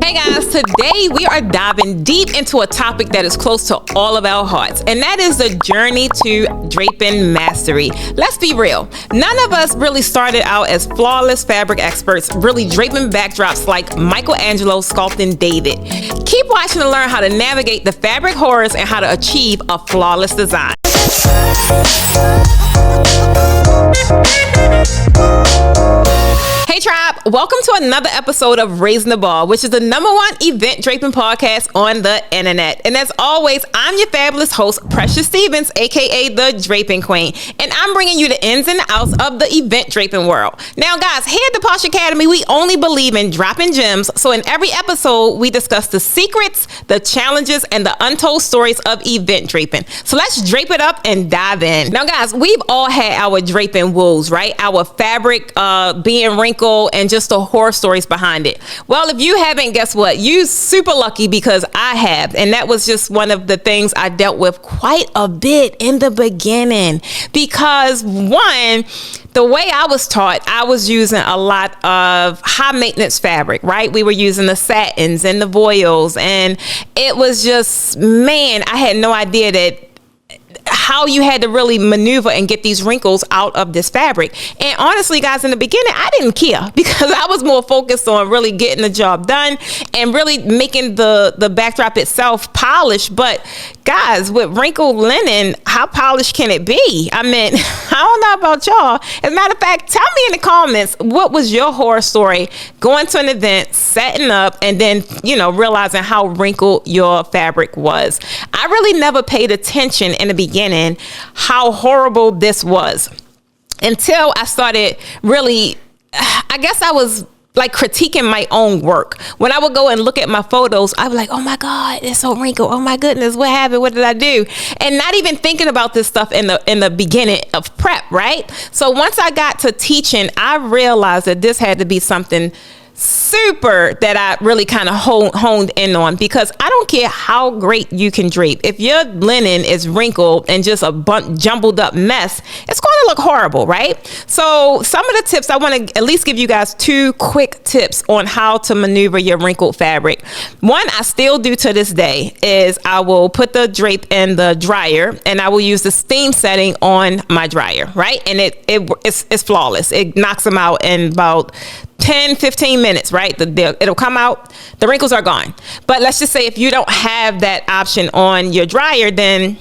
Hey guys, today we are diving deep into a topic that is close to all of our hearts, and that is the journey to draping mastery. Let's be real, none of us really started out as flawless fabric experts, really draping backdrops like Michelangelo sculpting David. Keep watching to learn how to navigate the fabric horrors and how to achieve a flawless design. Hey tribe, welcome to another episode of Raising the Bar, which is the #1 event draping podcast on the internet. And as always, I'm your fabulous host, Precious Stevens, aka the Draping Queen, and I'm bringing you the ins and outs of the event draping world. Now guys, here at the Posh Academy, we only believe in dropping gems, so in every episode, we discuss the secrets, the challenges, and the untold stories of event draping. So let's drape it up and dive in. Now guys, we've all had our draping woes, right? Our fabric being wrinkled, and just the horror stories behind it. Well, if you haven't, guess what? You super lucky, because I have. And that was just one of the things I dealt with quite a bit in the beginning. Because one, the way I was taught, I was using a lot of high maintenance fabric, right? We were using the satins and the voiles, and it was just, man, I had no idea that how you had to really maneuver and get these wrinkles out of this fabric. And honestly, guys, in the beginning, I didn't care, because I was more focused on really getting the job done and really making the backdrop itself polished. But guys, with wrinkled linen, how polished can it be? I mean, I don't know about y'all. As a matter of fact, tell me in the comments, what was your horror story going to an event, setting up, and then, realizing how wrinkled your fabric was? I really never paid attention in the beginning how horrible this was, until I started really, I guess I was like critiquing my own work. When I would go and look at my photos, I'd be like, oh my God, it's so wrinkled. Oh my goodness, what happened? What did I do? And not even thinking about this stuff in the beginning of prep, right? So once I got to teaching, I realized that this had to be something super that I really kind of honed in on, because I don't care how great you can drape. If your linen is wrinkled and just a jumbled up mess, it's going to look horrible, right? So some of the tips, I want to at least give you guys 2 quick tips on how to maneuver your wrinkled fabric. One I still do to this day is I will put the drape in the dryer, and I will use the steam setting on my dryer, right? And it's flawless. It knocks them out in about 10-15 minutes, right? It'll come out, the wrinkles are gone. But let's just say if you don't have that option on your dryer, then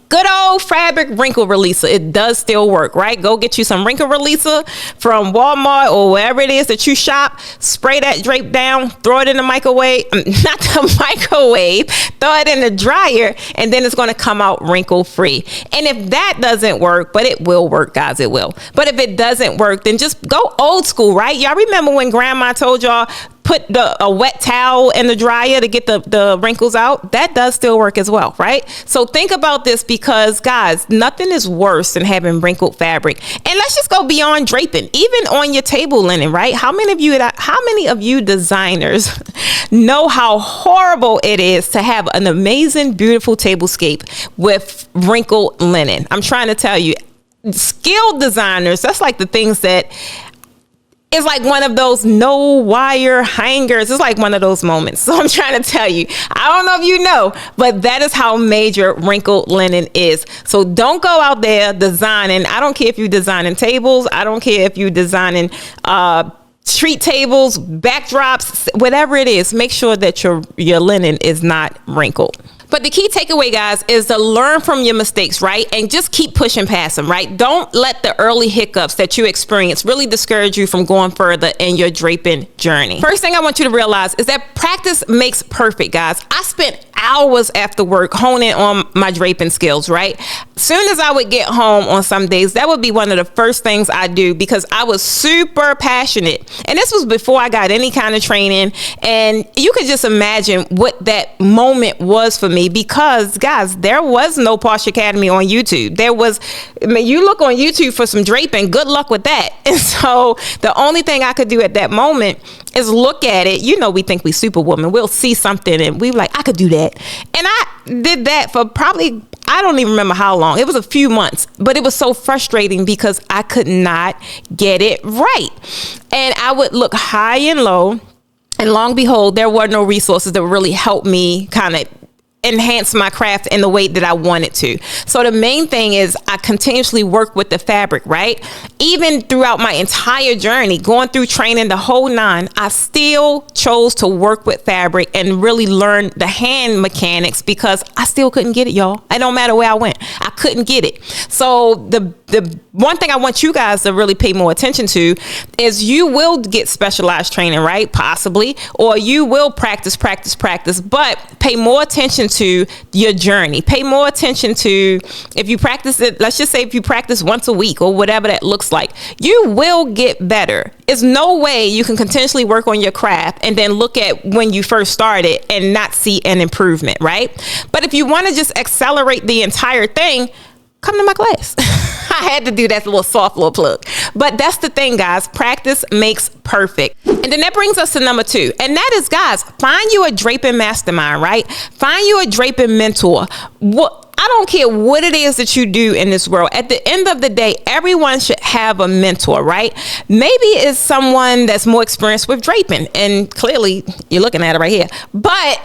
good old fabric wrinkle releaser, it does still work, right? Go get you some wrinkle releaser from Walmart or wherever it is that you shop. Spray that drape down, throw it in the microwave, not the microwave, throw it in the dryer, and then it's going to come out wrinkle free. And if that doesn't work, but it will work, guys, it will. But if it doesn't work, then just go old school, right? Y'all remember when grandma told y'all, put a wet towel in the dryer to get the wrinkles out? That does still work as well, right? So think about this, because guys, nothing is worse than having wrinkled fabric. And let's just go beyond draping, even on your table linen, right? How many of you designers know how horrible it is to have an amazing, beautiful tablescape with wrinkled linen? I'm trying to tell you, skilled designers, that's like the things that, it's like one of those no wire hangers. It's like one of those moments. So I'm trying to tell you, I don't know if you know, but that is how major wrinkled linen is. So don't go out there designing. I don't care if you're designing tables. I don't care if you're designing treat tables, backdrops, whatever it is. Make sure that your linen is not wrinkled. But the key takeaway, guys, is to learn from your mistakes, right? And just keep pushing past them, right? Don't let the early hiccups that you experience really discourage you from going further in your draping journey. First thing I want you to realize is that practice makes perfect, guys. I spent hours after work honing on my draping skills, right? Soon as I would get home on some days, that would be one of the first things I do, because I was super passionate. And this was before I got any kind of training. And you could just imagine what that moment was for me, because guys, there was no Posh Academy on YouTube. You look on YouTube for some draping, good luck with that. And so the only thing I could do at that moment is look at it. We think we superwoman. We'll see something and we like, I could do that. And I did that for probably, I don't even remember how long. It was a few months, but it was so frustrating because I could not get it right. And I would look high and low. And long behold, there were no resources that really helped me kind of enhance my craft in the way that I wanted to. So the main thing is I continuously work with the fabric, right? Even throughout my entire journey, going through training, the whole nine, I still chose to work with fabric and really learn the hand mechanics because I still couldn't get it, y'all. It don't matter where I went. I couldn't get it. So the one thing I want you guys to really pay more attention to is you will get specialized training, right? Possibly, or you will practice, but pay more attention to your journey. Pay more attention to, if you practice it, let's just say if you practice once a week or whatever that looks like, you will get better. There's no way you can continuously work on your craft and then look at when you first started and not see an improvement, right? But if you want to just accelerate the entire thing, come to my class. I had to do that little soft little plug. But that's the thing, guys. Practice makes perfect. And then that brings us to number 2. And that is, guys, find you a draping mastermind, right? Find you a draping mentor. I don't care what it is that you do in this world. At the end of the day, everyone should have a mentor, right? Maybe it's someone that's more experienced with draping. And clearly, you're looking at it right here. But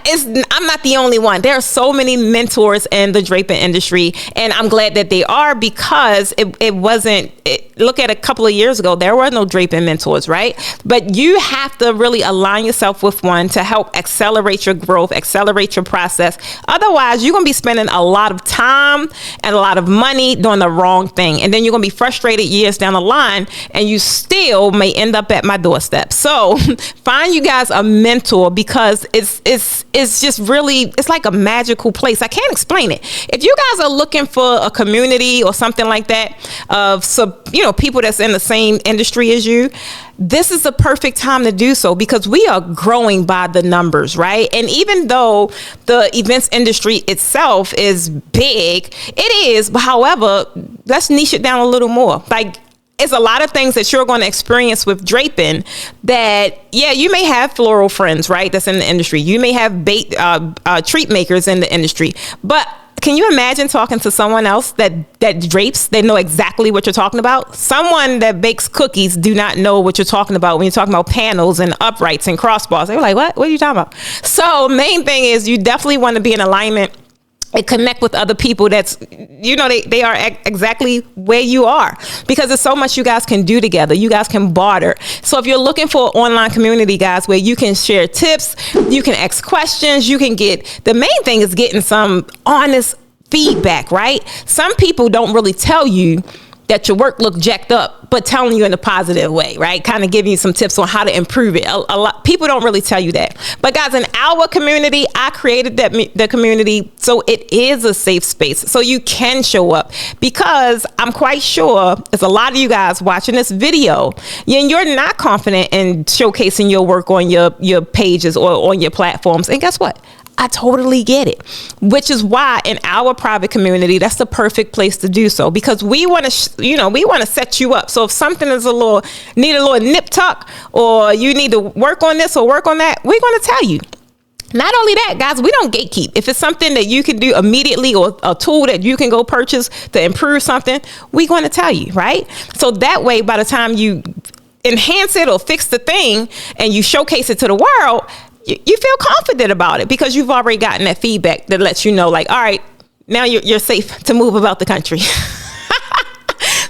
I'm not the only one. There are so many mentors in the draping industry. And I'm glad that they are because it wasn't... Look at a couple of years ago, there were no draping mentors, right? But you have to really align yourself with one to help accelerate your growth, accelerate your process. Otherwise, you're going to be spending a lot of time and a lot of money doing the wrong thing. And then you're going to be frustrated years down the line and you still may end up at my doorstep. So find you guys a mentor because it's just really, it's like a magical place. I can't explain it. If you guys are looking for a community or something like that of people that's in the same industry as you, this is the perfect time to do so because we are growing by the numbers, right? And even though the events industry itself is big, it is, but however, let's niche it down a little more. Like, it's a lot of things that you're going to experience with draping that, yeah, you may have floral friends, right? That's in the industry. You may have treat makers in the industry, but can you imagine talking to someone else that drapes? They know exactly what you're talking about. Someone that bakes cookies do not know what you're talking about when you're talking about panels and uprights and crossbars. They're like, what? What are you talking about? So main thing is you definitely want to be in alignment and connect with other people that's, they are exactly where you are because there's so much you guys can do together. You guys can barter. So if you're looking for an online community, guys, where you can share tips, you can ask questions, you can the main thing is getting some honest feedback, right? Some people don't really tell you that your work look jacked up, but telling you in a positive way, right? Kind of giving you some tips on how to improve it. A lot people don't really tell you that. But guys, in our community, I created the community so it is a safe space. So you can show up because I'm quite sure there's a lot of you guys watching this video and you're not confident in showcasing your work on your pages or on your platforms. And guess what? I totally get it, which is why in our private community, that's the perfect place to do so because we want to, we want to set you up. So if something is need a little nip tuck or you need to work on this or work on that, we're going to tell you. Not only that, guys, we don't gatekeep. If it's something that you can do immediately or a tool that you can go purchase to improve something, we're going to tell you, right? So that way, by the time you enhance it or fix the thing and you showcase it to the world, you feel confident about it because you've already gotten that feedback that lets you know, like, all right, now you're safe to move about the country.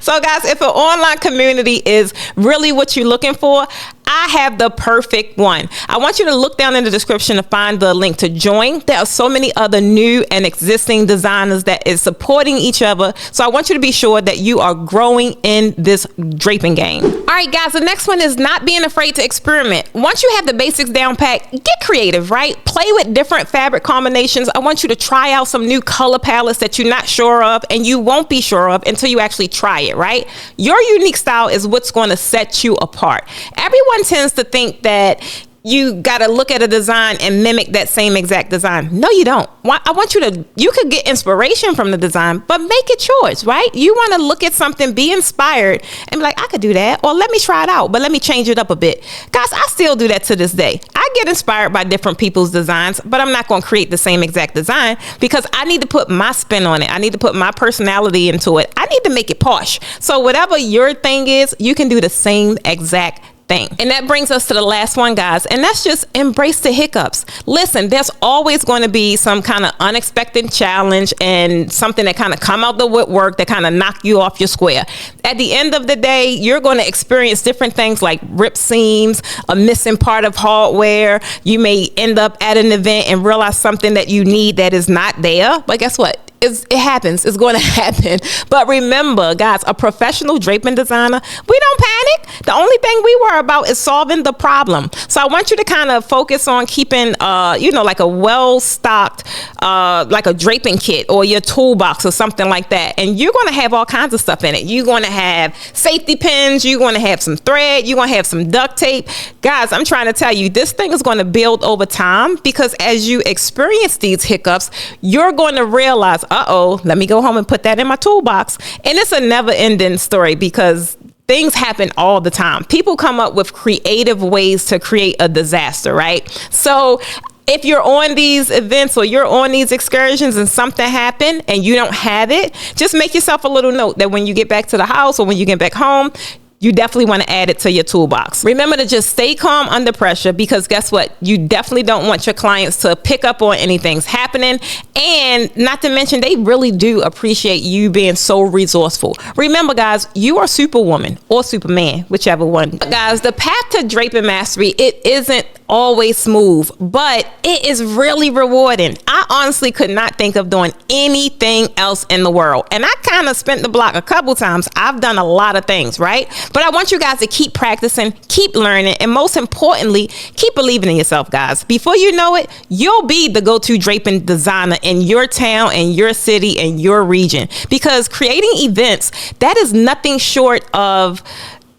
So guys, if an online community is really what you're looking for, I have the perfect one. I want you to look down in the description to find the link to join. There are so many other new and existing designers that is supporting each other. So I want you to be sure that you are growing in this draping game. All right, guys, the next one is not being afraid to experiment. Once you have the basics down pat, get creative, right? Play with different fabric combinations. I want you to try out some new color palettes that you're not sure of and you won't be sure of until you actually try it, right? Your unique style is what's going to set you apart. Everyone tends to think that you got to look at a design and mimic that same exact design. No, you don't. I want you could get inspiration from the design, but make it yours, right? You want to look at something, be inspired and be like, I could do that. Or let me try it out, but let me change it up a bit. Guys, I still do that to this day. I get inspired by different people's designs, but I'm not going to create the same exact design because I need to put my spin on it. I need to put my personality into it. I need to make it posh. So whatever your thing is, you can do the same exact thing. And that brings us to the last one, guys, and that's just embrace the hiccups. Listen, there's always going to be some kind of unexpected challenge and something that kind of come out the woodwork that kind of knock you off your square. At the end of the day, you're going to experience different things like ripped seams, a missing part of hardware. You may end up at an event and realize something that you need that is not there. But guess what? It happens. It's going to happen. But remember, guys, a professional draping designer, we don't panic. The only thing we worry about is solving the problem. So I want you to kind of focus on keeping, like a well-stocked, like a draping kit or your toolbox or something like that. And you're going to have all kinds of stuff in it. You're going to have safety pins. You're going to have some thread. You're going to have some duct tape. Guys, I'm trying to tell you, this thing is going to build over time, because as you experience these hiccups, you're going to realize, let me go home and put that in my toolbox. And it's a never ending story, because things happen all the time. People come up with creative ways to create a disaster, right? So if you're on these events or you're on these excursions and something happened and you don't have it, just make yourself a little note that when you get back to the house or when you get back home, you definitely want to add it to your toolbox. Remember to just stay calm under pressure, because guess what? You definitely don't want your clients to pick up on anything's happening. And not to mention, they really do appreciate you being so resourceful. Remember, guys, you are Superwoman or Superman, whichever one. But guys, the path to draping mastery, it isn't always smooth, but it is really rewarding. I honestly could not think of doing anything else in the world. And I kind of spent the block a couple times. I've done a lot of things, right? But I want you guys to keep practicing, keep learning, and most importantly, keep believing in yourself, guys. Before you know it, you'll be the go-to draping designer in your town, in your city, and your region. Because creating events, that is nothing short of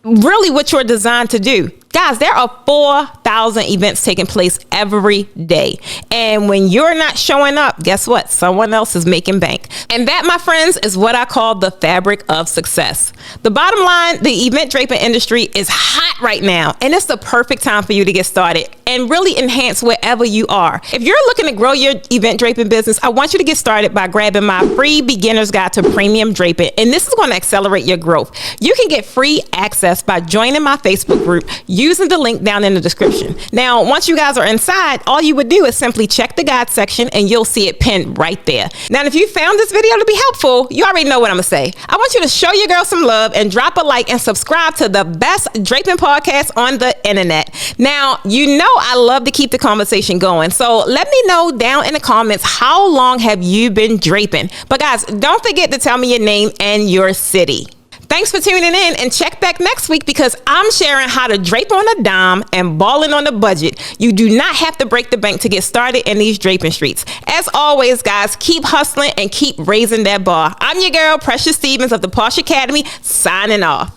really what you're designed to do. Guys, there are 4,000 events taking place every day. And when you're not showing up, guess what? Someone else is making bank. And that, my friends, is what I call the fabric of success. The bottom line, the event draping industry is hot right now. And it's the perfect time for you to get started and really enhance wherever you are. If you're looking to grow your event draping business, I want you to get started by grabbing my free beginner's guide to premium draping. And this is going to accelerate your growth. You can get free access by joining my Facebook group using the link down in the description. Now, once you guys are inside, all you would do is simply check the guide section and you'll see it pinned right there. Now, if you found this video to be helpful, you already know what I'm gonna say. I want you to show your girl some love and drop a like and subscribe to the best draping podcast on the internet. Now, you know I love to keep the conversation going, so let me know down in the comments, how long have you been draping? But guys, don't forget to tell me your name and your city. Thanks for tuning in, and check back next week, because I'm sharing how to drape on a dime and balling on a budget. You do not have to break the bank to get started in these draping streets. As always, guys, keep hustling and keep raising that bar. I'm your girl, Precious Stevens of the Posh Academy, signing off.